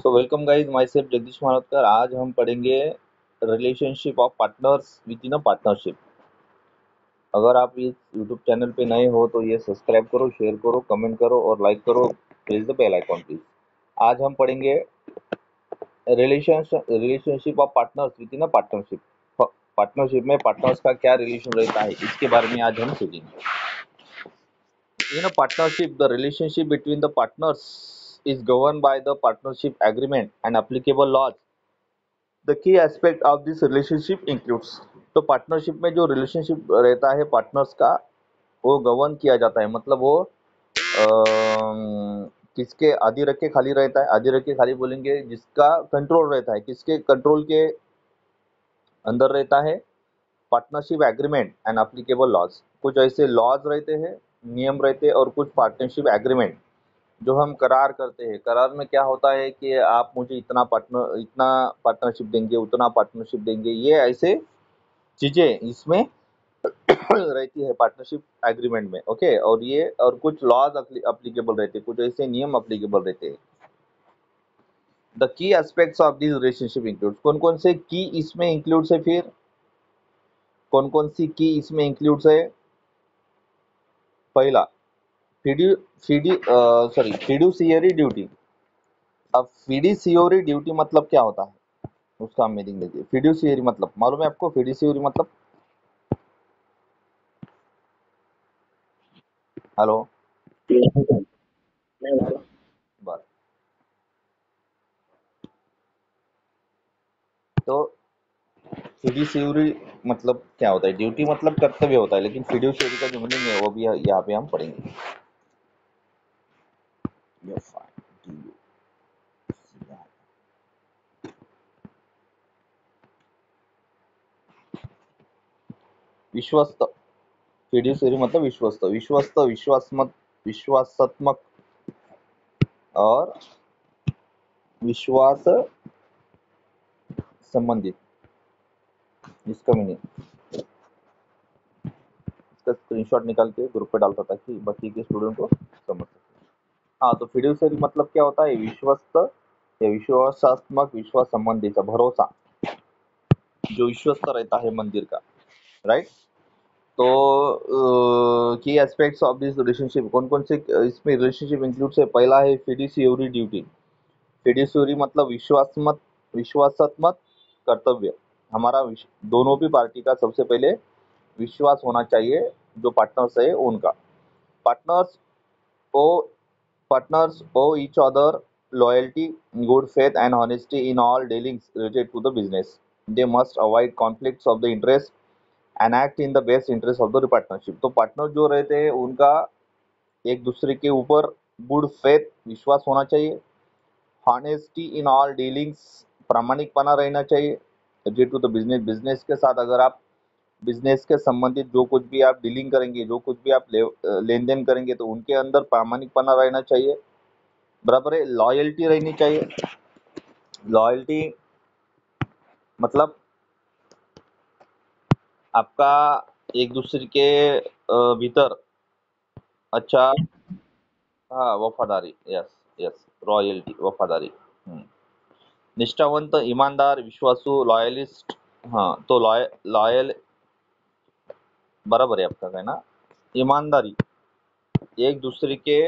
सो welcome guys, myself Jagdish Manavkar. आज हम पढ़ेंगे relationship of partners within a partnership. अगर आप इस यूट्यूब चैनल पे नए हो तो ये सब्सक्राइब करो, शेयर करो, कमेंट करो और लाइक करो। Press the bell icon please. आज हम पढ़ेंगे relationship of partners within a partnership. Partnership में पार्टनर्स का क्या रिलेशन रहता है, इसके बारे में आज हम सीखेंगे। In a partnership, the relationship between the partners is governed by the partnership agreement and applicable laws. The key aspect of this relationship includes, तो पार्टनरशिप में जो रिलेशनशिप रहता है पार्टनर्स का, वो गवर्न किया जाता है। मतलब वो किसके आधी रख के खाली रहता है। आधी रख के खाली बोलेंगे जिसका कंट्रोल रहता है, किसके कंट्रोल के अंदर रहता है। Partnership agreement and applicable laws, कुछ ऐसे लॉज रहते हैं, नियम रहते हैं, और कुछ पार्टनरशिप एग्रीमेंट जो हम करार करते हैं। करार में क्या होता है कि आप मुझे इतना पार्टनरशिप देंगे, उतना पार्टनरशिप देंगे, ये ऐसे चीजें इसमें रहती है पार्टनरशिप एग्रीमेंट में। ओके, और ये और कुछ लॉज अप्लीकेबल रहते हैं, कुछ ऐसे नियम अप्लीकेबल रहते हैं। The key aspects of this relationship include, कौन कौन से की इसमें इंक्लूड्स है, फिर कौन कौन सी की इसमें इंक्लूड्स है। पहला, फिड्यूसियरी ड्यूटी। अब फिड्यूसियरी ड्यूटी मतलब क्या होता है, उसका मीनिंग देखिए। फिड्यूसियरी मतलब मालूम है आपको? फिड्यूसियरी मतलब, हेलो, बस। तो फिड्यूसियरी मतलब क्या होता है? ड्यूटी मतलब कर्तव्य होता है, लेकिन फिड्यूसियरी का जो मीनिंग है वो भी यहाँ पे हम पढ़ेंगे। विश्वस्त, फिड्यूसियरी मतलब विश्वस्त, विश्वासात्मक और विश्वास संबंधित, इसका मीनिंग। इसका स्क्रीनशॉट निकाल के ग्रुप पे डालता ताकि बाकी के स्टूडेंट को समझ सके। हाँ, तो फिड्यूसियरी मतलब क्या होता है? विश्वस्त या विश्वासात्मक, विश्वास संबंधी का भरोसा, जो विश्वस्त रहता है मंदिर का, राइट। तो की एस्पेक्ट्स ऑफ दिस रिलेशनशिप, कौन कौन से इसमें रिलेशनशिप इंक्लूड है? पहला है फिड्यूसियरी ड्यूटी। फिड्यूसियरी मतलब विश्वासात्मक कर्तव्य। हमारा दोनों भी पार्टी का सबसे पहले विश्वास होना चाहिए, जो पार्टनर्स है उनका। Partners O Partners owe each other loyalty, good faith, and honesty in all dealings related to the business. They must avoid conflicts of the interest and act in the best interest of the partnership. तो partner जो रहते हैं उनका एक दूसरे के ऊपर good faith, विश्वास होना चाहिए। हॉनेस्टी इन ऑल डीलिंग्स, प्रामाणिकपना रहना चाहिए related to the business. Business के साथ अगर आप बिजनेस के संबंधित जो कुछ भी आप डीलिंग करेंगे, जो कुछ भी आप लेन देन करेंगे, तो उनके अंदर प्रामाणिकपना रहना चाहिए, बराबर है। लॉयल्टी रहनी चाहिए। लॉयल्टी मतलब आपका एक दूसरे के भीतर, अच्छा, हाँ, वफादारी, यस यस, रॉयल्टी, वफादारी। निष्ठावंत, ईमानदार, विश्वासु, लॉयलिस्ट। हाँ, तो लॉयल बराबर है आपका कहना। ईमानदारी, एक दूसरे के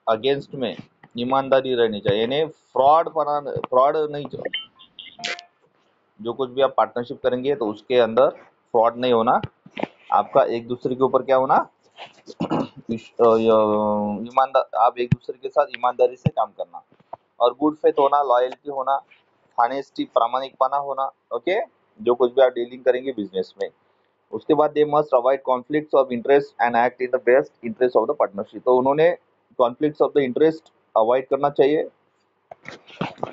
अगेंस्ट में ईमानदारी रहनी चाहिए, यानी फ्रॉड नहीं। जो कुछ भी आप पार्टनरशिप करेंगे तो उसके अंदर फ्रॉड नहीं होना। आपका एक दूसरे के ऊपर क्या होना, ईमानदार, आप एक दूसरे के साथ ईमानदारी से काम करना, और गुड फेथ होना, लॉयल्टी होना, ऑनेस्टी, प्रामाणिकपना होना। ओके, जो कुछ भी आप डीलिंग करेंगे बिजनेस में। उसके बाद दे must avoid conflicts of interest and act in the best interest of the partnership. तो उन्होंने conflicts of the interest avoid करना चाहिए।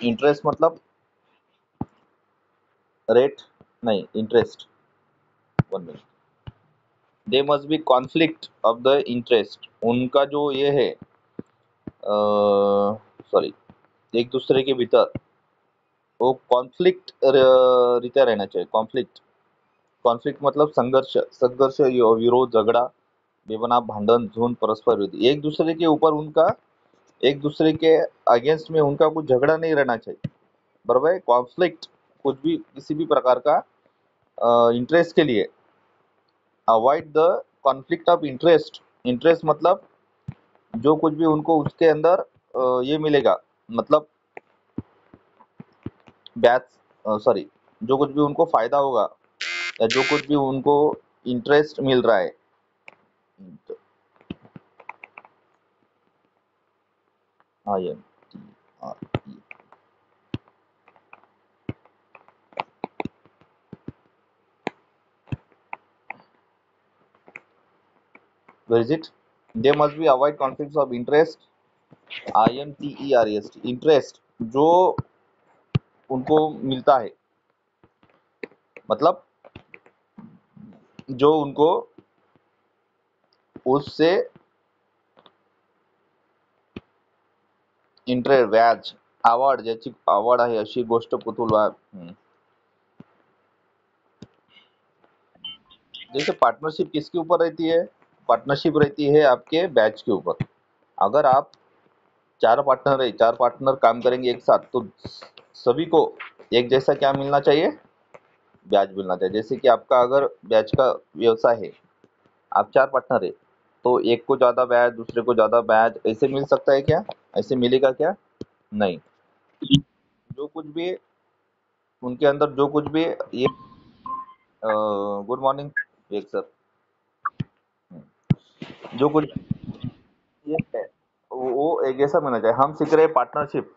इंटरेस्ट मतलब रेट नहीं, interest, 1 minute. They must B conflict of the interest, उनका जो ये है, सॉरी, एक दूसरे के भीतर वो कॉन्फ्लिक्ट रीत्या रहना चाहिए। कॉन्फ्लिक्ट मतलब संघर्ष, विरोध, झगड़ा, बेबनाव, भांडन, झूठ, परस्पर विरोधी, एक दूसरे के ऊपर उनका एक दूसरे के अगेंस्ट में उनका कुछ झगड़ा नहीं रहना चाहिए, बराबर है। कॉन्फ्लिक्ट कुछ भी किसी भी प्रकार का इंटरेस्ट के लिए, avoid the conflict of interest. Interest मतलब जो कुछ भी उनको उसके अंदर ये मिलेगा, मतलब बैच सॉरी, जो कुछ भी उनको फायदा होगा या जो कुछ भी उनको इंटरेस्ट मिल रहा है, I N T R E, where is it, they must be avoid conflicts of interest, I N T E R S T, interest जो उनको मिलता है, मतलब जो उनको उससे इंटरेस्ट, व्याज, आवड, ज्याची आवड आहे अशी गोष्ट पुतुलवा। जैसे पार्टनरशिप किसके ऊपर रहती है, पार्टनरशिप रहती है आपके बैच के ऊपर। अगर आप चार पार्टनर है, चार पार्टनर काम करेंगे एक साथ, तो सभी को एक जैसा क्या मिलना चाहिए, ब्याज मिलना चाहिए। जैसे कि आपका अगर ब्याज का व्यवसाय है, आप चार पार्टनर है, तो एक को ज़्यादा ब्याज, दूसरे को ज़्यादा ब्याज, ऐसे मिल सकता है क्या, ऐसे मिलेगा क्या, नहीं। जो कुछ भी उनके अंदर जो कुछ भी ये, गुड मॉर्निंग एक सर, जो कुछ ये है वो एक जैसा मिलना चाहिए। हम सीख रहे हैं पार्टनरशिप,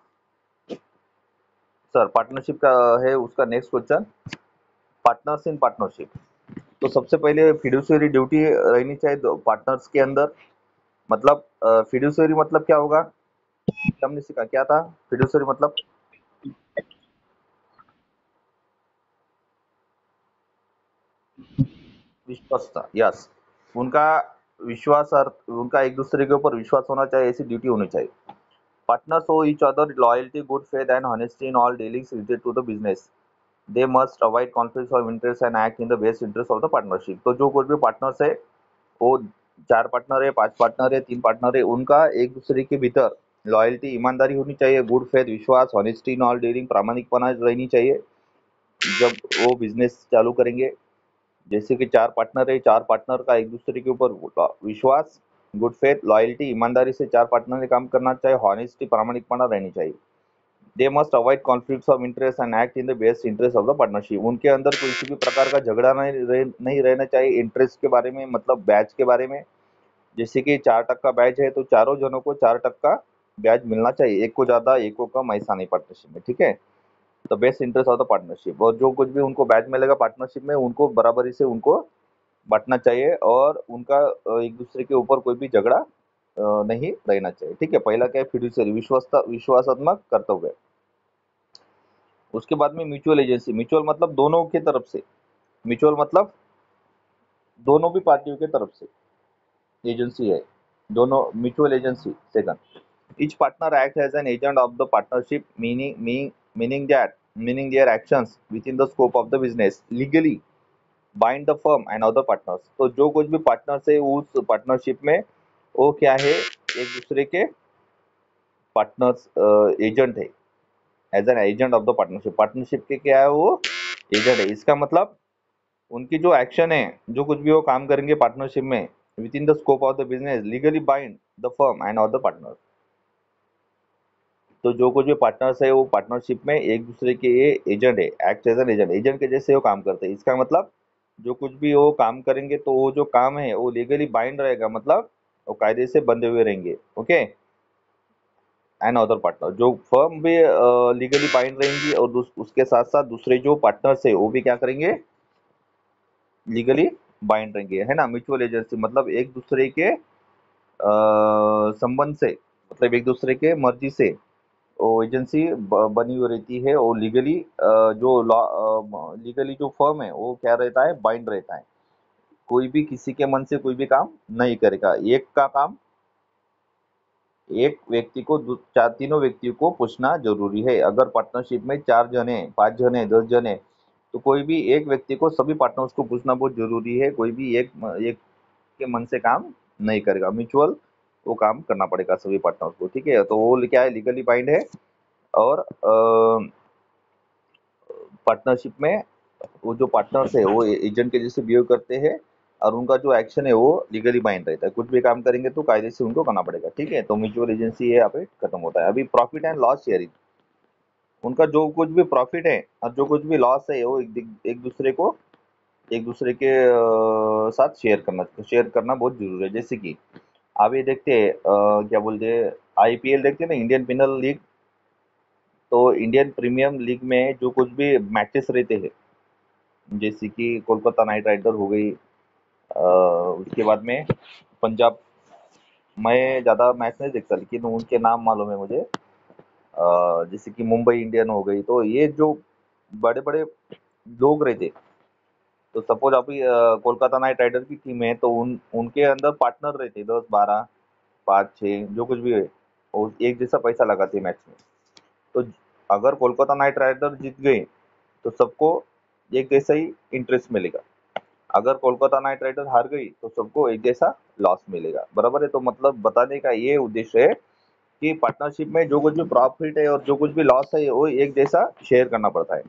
सर पार्टनरशिप का है उसका next question, partners in partnership. तो सबसे पहले फिड्यूशियरी ड्यूटी रहनी चाहिए दो पार्टनर्स के अंदर। मतलब फिड्यूशियरी मतलब क्या होगा, हमने सीखा क्या था, फिड्यूशियरी मतलब विश्वस्तता, यस, उनका विश्वास, अर्थ उनका एक दूसरे के ऊपर विश्वास होना चाहिए, ऐसी ड्यूटी होनी चाहिए। Partners show each other loyalty, good faith and honesty in all dealings related to the business. They must avoid conflicts of interest and act in the best interest of the partnership. तो जो कोई भी partners है, वो चार partner है, पांच partner है, तीन पार्टनर है, उनका एक दूसरे के भीतर लॉयल्टी, ईमानदारी होनी चाहिए, गुड फेथ, विश्वास, ऑनेस्टी इन ऑल डीलिंग, प्रामाणिकपना रहनी चाहिए जब वो बिजनेस चालू करेंगे। जैसे कि चार पार्टनर है, चार पार्टनर का एक दूसरे के ऊपर विश्वास, गुड फेथ, लॉयल्टी, ईमानदारी से चार पार्टनर ने काम करना चाहिए, हॉनेस्टी, प्रामाणिकपना रहनी चाहिए। दे must avoid conflicts of interest and act in the best interest of the partnership. उनके अंदर किसी भी प्रकार का झगड़ा नहीं रहना चाहिए इंटरेस्ट के बारे में, मतलब बैच के बारे में। जैसे कि 4% बैच है, तो चारों जनों को 4% ब्याज मिलना चाहिए, एक को ज़्यादा एक को कम, ऐसा नहीं पार्टनरशिप में, ठीक है। तो best interest of the partnership, और जो कुछ भी उनको बैच मिलेगा पार्टनरशिप में, उनको बराबरी से उनको बांटना चाहिए, और उनका एक दूसरे के ऊपर कोई भी झगड़ा नहीं रहना चाहिए, ठीक है। पहला क्या है, फिड्यूशियरी विश्वासात्मक कर्तव्य। उसके बाद में म्यूचुअल एजेंसी, म्यूचुअल मतलब दोनों की तरफ से, म्यूचुअल मतलब दोनों भी पार्टियों की तरफ से एजेंसी है, दोनों mutual agency. Second, each partner acts as an agent of the partnership, meaning their actions within the scope of the business legally bind the firm and other partners। तो जो कुछ भी पार्टनर्स है उस पार्टनरशिप में, वो क्या है, एक दूसरे के पार्टनर्स एजेंट है, as an agent of the partnership. Partnership के क्या है, वो एजेंट है। इसका मतलब उनकी जो एक्शन है, जो कुछ भी वो काम करेंगे पार्टनरशिप में, with in the scope of the business legally bind the firm and other partner. तो जो कुछ भी पार्टनर्स है वो पार्टनरशिप में एक दूसरे के ये एजेंट है, act as an agent, agent के जैसे वो काम करते हैं। इसका मतलब जो कुछ भी वो काम करेंगे, तो वो जो काम है वो लीगली बाइंड रहेगा, मतलब वो कायदे से बंधे हुए रहेंगे, ओके। एंड अदर पार्टनर, जो फर्म भी लीगली बाइंड रहेंगी, और उसके साथ साथ दूसरे जो पार्टनर्स है वो भी क्या करेंगे, लीगली बाइंड रहेंगे, है ना। म्यूचुअल एजेंसी मतलब एक दूसरे के संबंध से, मतलब एक दूसरे के मर्जी से वो एजेंसी बनी हुई रहती है, और लीगली जो लॉ, लीगली जो फर्म है वो क्या रहता है, बाइंड रहता है। कोई भी किसी के मन से कोई भी काम नहीं करेगा, एक का काम एक व्यक्ति को चार तीनों व्यक्तियों को पूछना जरूरी है। अगर पार्टनरशिप में 4 जने, 5 जने, 10 जने, तो कोई भी एक व्यक्ति को सभी पार्टनर्स को पूछना बहुत जरूरी है। कोई भी एक एक के मन से काम नहीं करेगा। म्यूचुअल वो काम करना पड़ेगा सभी पार्टनर्स को, ठीक है। तो वो क्या है, लीगली बाइंड है। और पार्टनरशिप में वो जो पार्टनर्स है वो एजेंट के जैसे बिहेव करते हैं, और उनका जो एक्शन है वो लीगली बाइंड रहता है। कुछ भी काम करेंगे तो कायदे से उनको करना पड़ेगा, ठीक है। तो म्यूचुअल एजेंसी ये यहाँ पे खत्म होता है। अभी प्रॉफिट एंड लॉस शेयरिंग, उनका जो कुछ भी प्रॉफिट है और जो कुछ भी लॉस है वो एक दूसरे के साथ शेयर करना बहुत जरूरी है। जैसे कि आप ये देखते हैं, क्या बोलते हैं, आईपीएल देखते हैं ना, इंडियन प्रीमियर लीग। तो इंडियन प्रीमियम लीग में जो कुछ भी मैचेस रहते हैं, जैसे कि कोलकाता नाइट राइडर हो गई, उसके बाद में पंजाब, मैं ज़्यादा मैच नहीं देखता लेकिन उनके नाम मालूम है मुझे। जैसे कि मुंबई इंडियन हो गई, तो ये जो बड़े बड़े लोग रहते, तो सपोज अभी कोलकाता नाइट राइडर की टीम है, तो उनके अंदर पार्टनर रहते 10 12 5 6 जो कुछ भी है, और एक जैसा पैसा लगाते मैच में। तो अगर कोलकाता नाइट राइडर जीत गए तो सबको एक जैसा ही इंटरेस्ट मिलेगा। अगर कोलकाता नाइट राइडर हार गई तो सबको एक जैसा लॉस मिलेगा, बराबर है। तो मतलब बताने का ये उद्देश्य है कि पार्टनरशिप में जो कुछ भी प्रॉफिट है और जो कुछ भी लॉस है वो एक जैसा शेयर करना पड़ता है।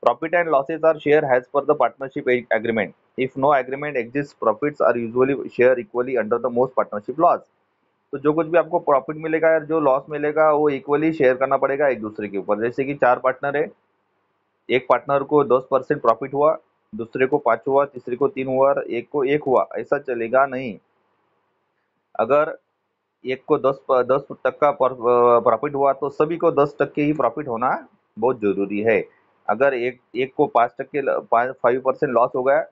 Profit and losses are share has per the partnership agreement. If no agreement exist, profits are usually share equally under the most partnership laws. तो जो कुछ भी आपको प्रॉफिट मिलेगा या जो लॉस मिलेगा वो इक्वली शेयर करना पड़ेगा एक दूसरे के ऊपर। जैसे कि 4 पार्टनर है, एक पार्टनर को 10% प्रॉफिट हुआ, दूसरे को 5 हुआ, तीसरे को 3 हुआ और एक को 1 हुआ, ऐसा चलेगा नहीं। अगर एक को 10% प्रॉफिट हुआ तो सभी को 10% ही प्रॉफिट होना बहुत जरूरी है। अगर एक एक को 5% 5% लॉस हो गया,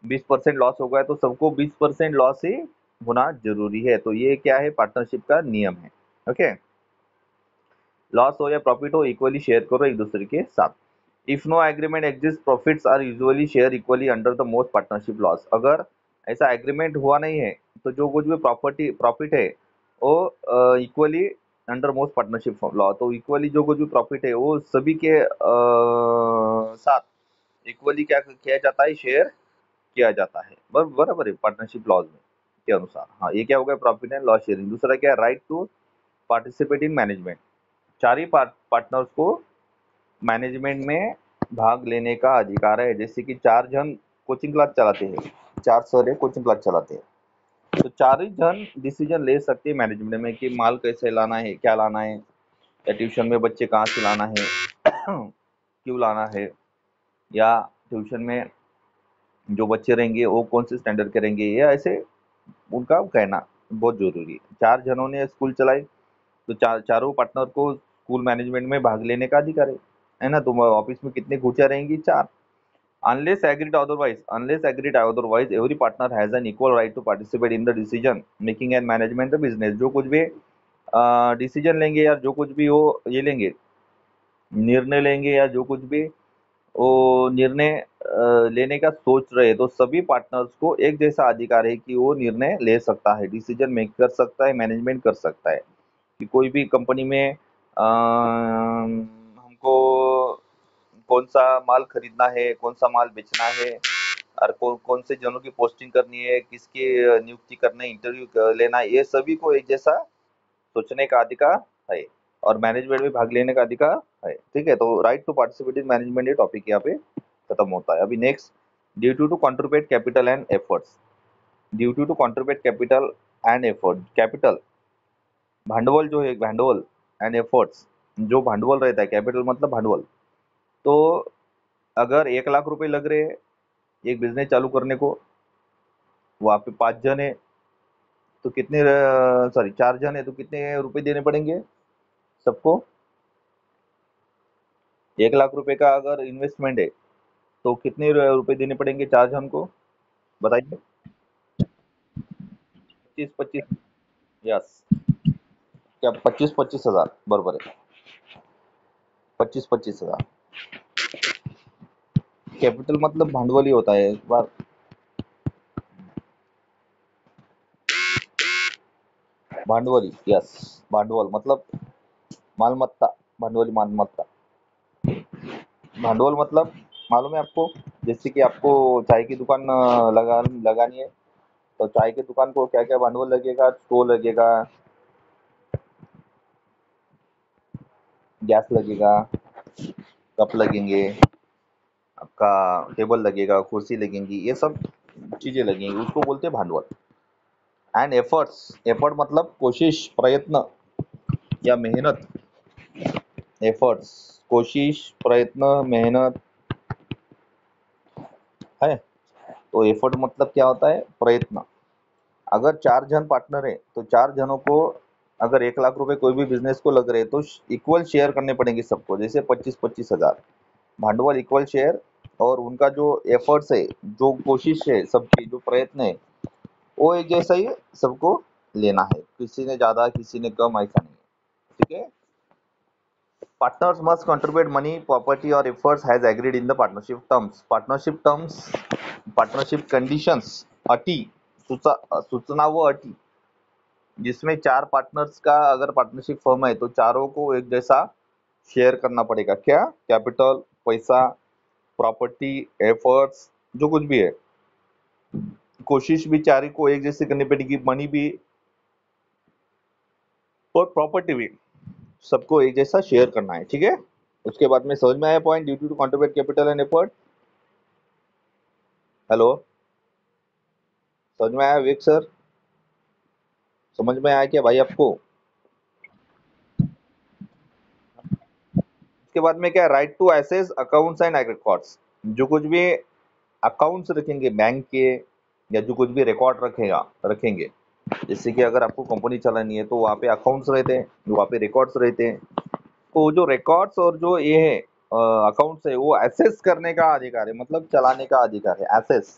20% लॉस हो गया, तो सबको 20% लॉस ही होना जरूरी है। तो ये क्या है, पार्टनरशिप का नियम है। ओके, लॉस हो या प्रॉफिट हो इक्वली शेयर करो एक दूसरे के साथ। If no agreement exist, profits are usually share equally under the most partnership laws. अगर ऐसा एग्रीमेंट हुआ नहीं है तो जो कुछ भी प्रॉफिट है वो equally under most partnership law, तो इक्वली जो कुछ भी प्रॉफिट है वो सभी के साथ इक्वली क्या किया जाता है, शेयर किया जाता है। बराबर है, पार्टनरशिप लॉज में के अनुसार। हाँ, ये क्या हो गया, प्रॉफिट एंड लॉस शेयरिंग। दूसरा क्या है, right to participate in management. चार ही पार्टनर्स को मैनेजमेंट में भाग लेने का अधिकार है। जैसे कि 4 जन कोचिंग क्लास चलाते हैं, 4 सर है कोचिंग क्लास चलाते हैं, तो 4 ही जन डिसीजन ले सकते हैं मैनेजमेंट में कि माल कैसे लाना है, क्या लाना है, या ट्यूशन में बच्चे कहाँ से लाना है, क्यों लाना है, या ट्यूशन में जो बच्चे रहेंगे वो कौन से स्टैंडर्ड के रहेंगे, या ऐसे उनका कहना बहुत जरूरी है। 4 जनों ने स्कूल चलाई, तो चारों पार्टनर को स्कूल मैनेजमेंट में भाग लेने का अधिकार है ना। तो ऑफिस में कितने कुर्सियां रहेंगी, 4। Unless agreed otherwise, every partner has an equal right to participate in the decision making and management of business। जो कुछ भी डिसीजन लेंगे या जो कुछ भी वो ये लेंगे, निर्णय लेंगे, या जो कुछ भी वो निर्णय लेने का सोच रहे, तो सभी पार्टनर्स को एक जैसा अधिकार है कि वो निर्णय ले सकता है, डिसीजन मेक कर सकता है, मैनेजमेंट कर सकता है। कि कोई भी कंपनी में हमको कौन सा माल खरीदना है, कौन सा माल बेचना है, और कौन कौन से जनों की पोस्टिंग करनी है, किसकी नियुक्ति करना है, इंटरव्यू लेना है, ये सभी को एक जैसा सोचने का अधिकार है, और मैनेजमेंट में भाग लेने का अधिकार है, ठीक है। तो right to participate in management ये टॉपिक यहाँ पे खत्म होता है। अभी next, duty to contribute capital and efforts. Duty to contribute capital and effort. Capital भांडवल जो है, भांडवल एंड एफर्ट्स, जो भांडवल रहता है, कैपिटल मतलब भांडवल। तो अगर 1 लाख रुपए लग रहे हैं एक बिजनेस चालू करने को, वहाँ पे 5 जन है तो कितने, सॉरी 4 जन है तो कितने रुपए देने पड़ेंगे सबको। 1 लाख रुपए का अगर इन्वेस्टमेंट है तो कितने रुपए देने पड़ेंगे 4 जन को, बताइए। 25 25, यस, क्या 25 25 हजार, बरोबर है, 25 25 हजार। कैपिटल मतलब भांडवल ही होता है एक बार। भांडवली, यस, भांडवल मतलब मालमत्ता, भांडवली मालमत्ता। भांडवल मतलब मालूम है आपको, जैसे कि आपको चाय की दुकान लगानी है, तो चाय की दुकान को क्या क्या भांडवल लगेगा, स्टोर लगेगा, गैस लगेगा, कप लगेंगे, आपका टेबल लगेगा, कुर्सी लगेंगी, ये सब चीजें लगेंगी, उसको बोलते हैं भांडवल। एंड एफर्ट्स, एफर्ट मतलब कोशिश, प्रयत्न या मेहनत। एफर्ट्स, कोशिश, प्रयत्न, मेहनत है। तो एफर्ट मतलब क्या होता है? प्रयत्न। अगर 4 जन पार्टनर है तो 4 जनों को अगर 1 लाख रुपए कोई भी बिजनेस को लग रहे हैं तो इक्वल शेयर करने पड़ेंगे सबको, जैसे 25-25 हजार भांडवल, इक्वल शेयर। और उनका जो एफर्ट्स है, जो कोशिश है, सबकी जो प्रयत्न है, वो एक जैसा ही सबको लेना है, किसी ने ज्यादा किसी ने कम, ऐसा नहीं है। ठीक है। Partners must contribute money, property और efforts has agreed in the partnership terms. Partnership terms, partnership conditions, अटी, सूचना व अटी, जिसमें 4 पार्टनर्स का अगर पार्टनरशिप फर्म है तो चारों को एक जैसा शेयर करना पड़ेगा। क्या? कैपिटल, पैसा, प्रॉपर्टी, एफर्ट्स, जो कुछ भी है। कोशिश भी चारों को एक जैसे करनी पड़ेगी, मनी भी और प्रॉपर्टी भी सबको एक जैसा शेयर करना है। ठीक है। उसके बाद में समझ में आया point? Due to contribute capital and effort. Hello, समझ में आया विवेक सर? समझ में आया क्या भाई आपको? उसके बाद में क्या? Right to access accounts and records. जो कुछ भी अकाउंट्स रखेंगे बैंक के, या जो कुछ भी रिकॉर्ड रखेंगे, जैसे कि अगर आपको कंपनी चलानी है तो वहाँ पे अकाउंट्स रहते हैं, वहाँ पे रिकॉर्ड्स रहते हैं। तो जो रिकॉर्ड्स और जो ये है अकाउंट्स है, वो एसेस करने का अधिकार है, मतलब चलाने का अधिकार है। एसेस,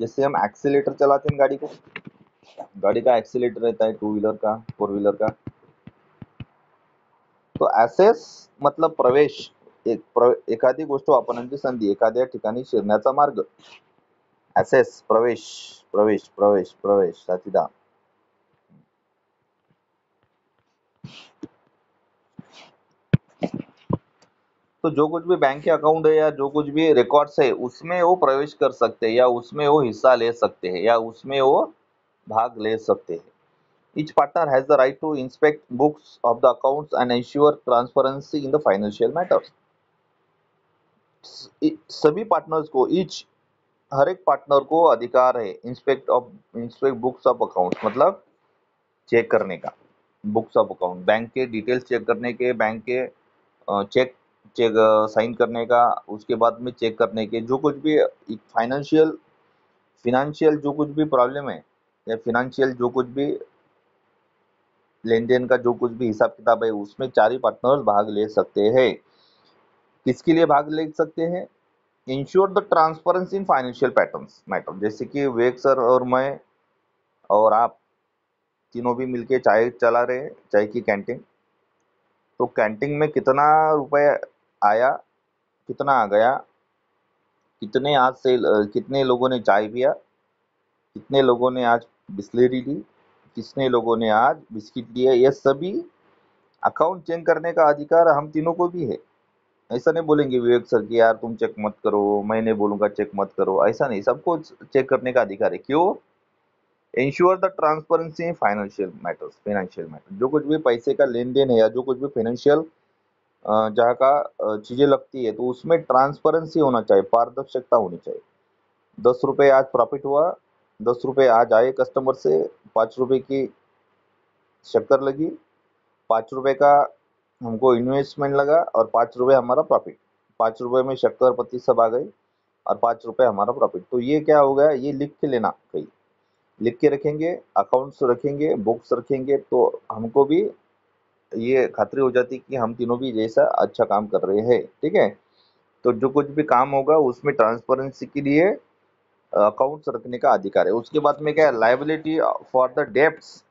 जैसे हम एक्सीलेटर चलाते हैं गाड़ी को, गाड़ी का एक्सीलेटर रहता है, 2 व्हीलर का, 4 व्हीलर का। तो ऍसेस मतलब प्रवेश, एखादी गोष्ट वापरण्याची संधी, एखाद्या ठिकाणी शिरण्याचा मार्ग। ऍसेस, प्रवेश, प्रवेश, प्रवेश, प्रवेश, साथीदा। तो जो कुछ भी बैंक के अकाउंट है या जो कुछ भी रिकॉर्ड्स है, उसमें वो प्रवेश कर सकते हैं, या उसमें वो हिस्सा ले सकते हैं, या उसमें वो भाग ले सकते हैं। Each partner has the right to inspect books of the accounts and ensure transparency in the financial matters. सभी पार्टनर्स को, ईच, हर एक पार्टनर को अधिकार है इंस्पेक्ट बुक्स ऑफ अकाउंट, मतलब चेक करने का, बुक्स ऑफ अकाउंट, बैंक के डिटेल्स चेक करने के, बैंक के चेक चेक साइन करने का, उसके बाद में चेक करने के, जो कुछ भी फाइनेंशियल फिनेंशियल जो कुछ भी प्रॉब्लम है, या फिनेंशियल जो कुछ भी लेन देन का जो कुछ भी हिसाब किताब है, उसमें 4 ही पार्टनर्स भाग ले सकते हैं। किसके लिए भाग ले सकते हैं? Ensure the transparency in financial patterns matter, जैसे कि विवेक सर और मैं और आप तीनों भी मिलके चाय चला रहे हैं, चाय की कैंटीन। तो कैंटीन में कितना रुपए आया, कितना आ गया, कितने आज से कितने लोगों ने चाय पिया, कितने लोगों ने आज बिस्लेरी ली, कितने लोगों ने आज बिस्किट लिया, ये सभी अकाउंट चेक करने का अधिकार हम तीनों को भी है। ऐसा नहीं बोलेंगे विवेक सर कि यार तुम चेक मत करो, मैं नहीं बोलूंगा चेक मत करो, ऐसा नहीं, सबको चेक करने का अधिकार है। क्यों? Ensure the transparency financial matter, जो कुछ भी पैसे का लेन देन है या जो कुछ भी फाइनेंशियल जहाँ का चीजें लगती है, तो उसमें ट्रांसपेरेंसी होना चाहिए, पारदर्शिता होनी चाहिए। 10 रुपए आज प्रॉफिट हुआ, 10 रुपए आज आए कस्टमर से, 5 रुपए की शक्कर लगी, 5 रुपए का हमको इन्वेस्टमेंट लगा, और 5 रुपए हमारा प्रॉफिट। 5 रुपए में शक्कर पत्ती सब आ गई, और 5 रुपए हमारा प्रॉफिट। तो ये क्या हो गया? ये लिख के लेना कहीं, लिख के रखेंगे, अकाउंट्स रखेंगे, बुक्स रखेंगे, तो हमको भी ये खातरी हो जाती कि हम तीनों भी जैसा अच्छा काम कर रहे हैं। ठीक है। तो जो कुछ भी काम होगा उसमें ट्रांसपेरेंसी के लिए अकाउंट्स रखने का अधिकार है। उसके बाद में क्या है? Liability for the debts.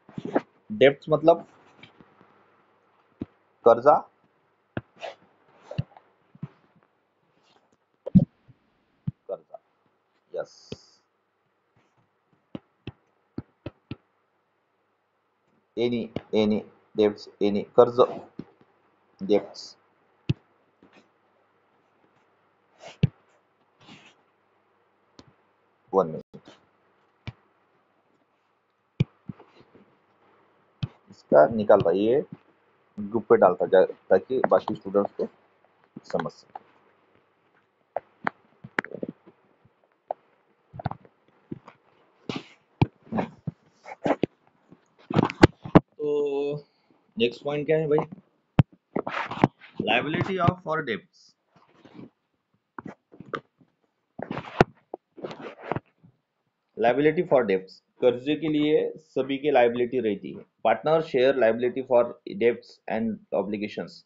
Debts मतलब कर्जा, कर्जा, yes, any, any debts, any कर्ज, डेब्ट्स। 1 मिनट, इसका निकाल रही है। ग्रुप पे डालता ताकि बाकी स्टूडेंट्स को समझ सके। तो नेक्स्ट पॉइंट क्या है भाई? Liability of for debts. Liability for debts, कर्जे के लिए सभी की लायबिलिटी रहती है। Partner share liability for debts and obligations.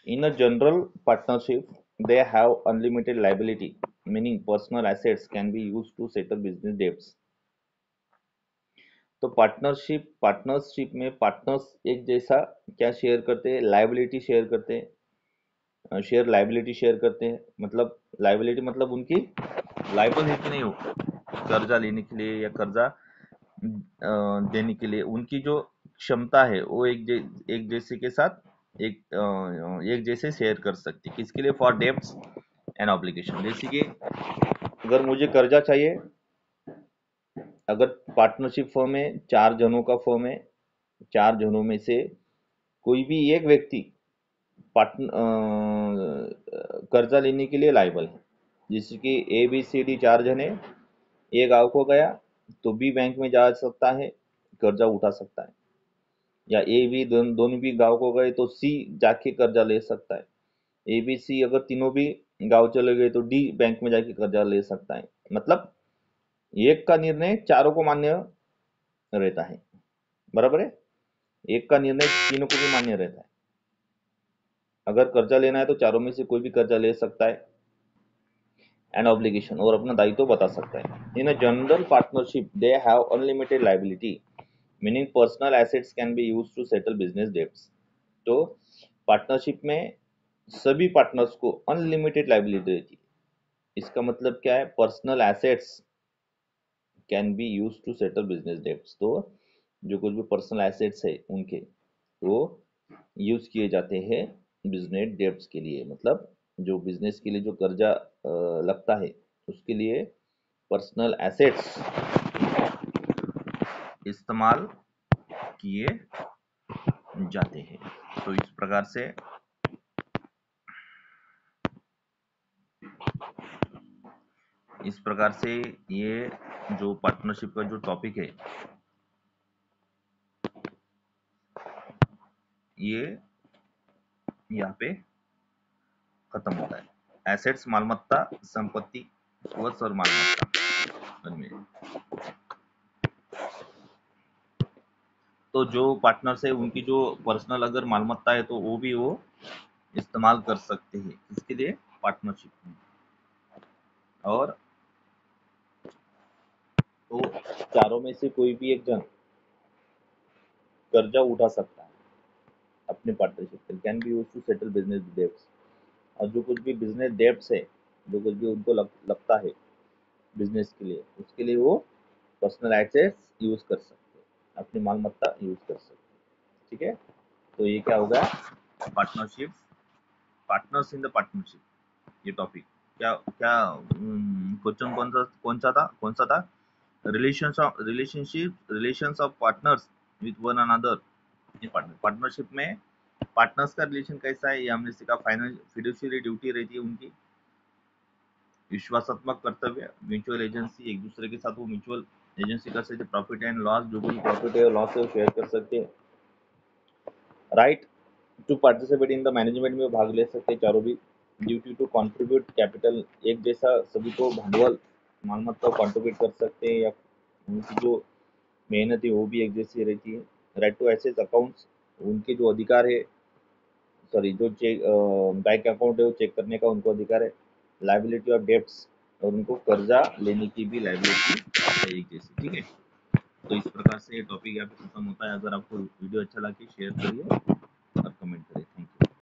In a general partnership, they have unlimited liability, meaning personal assets can be used to settle business debts. तो partnership में partners एक जैसा क्या शेयर करते हैं? लायबिलिटी शेयर करते हैं। लायबिलिटी शेयर करते हैं, मतलब लायबिलिटी मतलब उनकी लायबल है कि नहीं हो कर्जा लेने के लिए या कर्जा देने के लिए। उनकी जो क्षमता है वो एक जैसे के साथ एक जैसे शेयर कर सकती। किसके लिए? For debts and obligation. जैसे कि अगर मुझे कर्जा चाहिए, अगर पार्टनरशिप फर्म है, 4 जनों का फर्म है, 4 जनों में से कोई भी एक व्यक्ति कर्जा लेने के लिए लायबल है। जैसे कि ABCD 4 जने, ए गांव को गया तो बी बैंक में जा सकता है, कर्जा उठा सकता है। या A B दोनों भी गांव को गए तो C जाके कर्जा ले सकता है। ABC अगर तीनों भी गांव चले गए तो D बैंक में जाके कर्जा ले सकता है। मतलब एक का निर्णय चारों को मान्य रहता है, बराबर है। एक का निर्णय तीनों को भी मान्य रहता है। अगर कर्जा लेना है तो चारों में से कोई भी कर्जा ले सकता है। एंड ऑब्लिगेशन, और अपना दायित्व बता सकता है। In a general partnership they have unlimited liability, meaning personal assets can be used to settle business debts. तो पार्टनरशिप में सभी पार्टनर्स को अनलिमिटेड लायबिलिटी रहती है। इसका मतलब क्या है? Personal assets can be used to settle business debts. तो जो कुछ भी पर्सनल एसेट्स है उनके वो यूज किए जाते हैं बिजनेस डेब्ट्स के लिए। मतलब जो बिजनेस के लिए जो कर्जा लगता है उसके लिए पर्सनल एसेट्स इस्तेमाल किए जाते हैं। तो इस प्रकार से ये जो पार्टनरशिप का जो टॉपिक है ये यहाँ पे खत्म होता है। एसेट्स मालमत्ता, संपत्ति, कोष और मालमत्ता में। तो जो पार्टनर्स है उनकी जो पर्सनल अगर मालमत्ता है तो वो भी वो इस्तेमाल कर सकते हैं। इसके लिए पार्टनरशिप में। और तो चारों में से कोई भी एक जन कर्जा उठा सकता है अपने पार्टनरशिप से। Can be use to settle business debts. और जो कुछ भी बिजनेस डेब्ट्स है, जो कुछ भी उनको लगता है बिजनेस के लिए, उसके लिए वो पर्सनल एसेट्स यूज कर सकते हैं, अपनी मालमत्ता यूज कर सकते हैं। ठीक है। तो ये क्या होगा? Partnership, partners in the partnership, ये टॉपिक क्या क्या क्वेश्चन कौन सा था? Relations of partners with one another in partnership में पार्टनर्स का रिलेशन कैसा है ये हमने सीखा। फिड्यूशियरी ड्यूटी रहती है उनकी, विश्वासात्मक कर्तव्य, म्यूचुअल एजेंसी, एक दूसरे के साथ वो म्यूचुअल एजेंसी कर सकते, प्रॉफिट एंड लॉस, जो भी प्रॉफिट है लॉस है वो शेयर कर सकते हैं। Right to participate in the management में भाग ले सकते हैं चारों भी। ड्यूटी टू कंट्रीब्यूट कैपिटल, एक जैसा सभी को भांडवल मालमत्ता कंट्रीब्यूट कर सकते हैं, या उनकी जो मेहनत है वो भी एक जैसी रहती है। राइट टू एसेस अकाउंट्स, उनके जो अधिकार है, सॉरी जो चेक बैंक अकाउंट है वो चेक करने का उनको अधिकार है। लाइबिलिटी ऑफ डेब्ट्स, और उनको कर्जा लेने की भी लाइबिलिटी है एक जैसी। ठीक है। तो इस प्रकार से ये टॉपिक यहाँ पे खत्म होता है। अगर आपको वीडियो अच्छा लगे शेयर करिए।